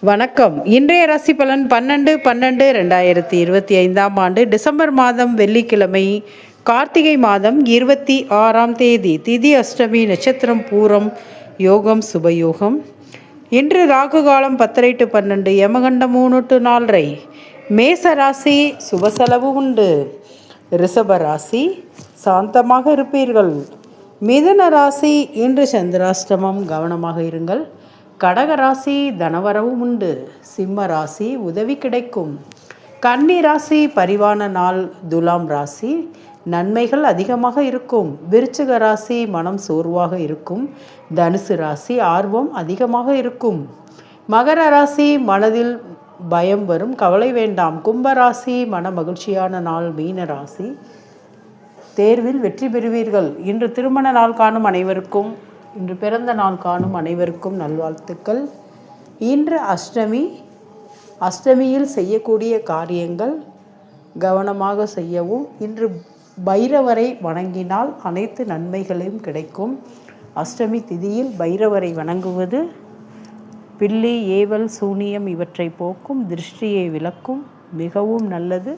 வணக்கம். இன்றைய ராசி பலன் 12/12/2025 டிசம்பர் மாதம் வெள்ளிக்கிழமை, கார்த்திகை மாதம் 26ஆம் தேதி, திதி அஷ்டமி, நட்சத்திரம் பூரம், யோகம் சுபயோகம். இன்று ராகு காலம் 10:30 to 12, யமகண்டம் 3 to 4:30. மேச ராசி சுபசெலவு உண்டு. ரிஷப ராசி சாந்தமாக இருப்பீர்கள். மிதுன ராசி இன்று சந்திராஷ்டமம், கவனமாக இருங்கள். கடக ராசி தனவரவும் உண்டு. சிம்ம ராசி உதவி கிடைக்கும். கன்னி ராசி பரிவான நாள். துலாம் ராசி நன்மைகள் அதிகமாக இருக்கும். விருச்சிக ராசி மனம் சோர்வாக இருக்கும். தனுசு ராசி ஆர்வம் அதிகமாக இருக்கும். மகர ராசி மனதில் பயம் வரும், கவலை வேண்டாம். கும்பராசி மன மகிழ்ச்சியான நாள். மீன ராசி தேர்வில் வெற்றி பெறுவீர்கள். இன்று திருமண நாள் காணும் அனைவருக்கும், இன்று பிறந்த நாள் காணும் அனைவருக்கும் நல்வாழ்த்துக்கள். இன்று அஷ்டமி. அஷ்டமியில் செய்யக்கூடிய காரியங்கள் கவனமாக செய்யவும். இன்று பைரவரை வணங்கினால் அனைத்து நன்மைகளையும் கிடைக்கும். அஷ்டமி திதியில் பைரவரை வணங்குவது பில்லி, ஏவல், சூனியம் இவற்றை போக்கும், திருஷ்டியை விலக்கும், மிகவும் நல்லது.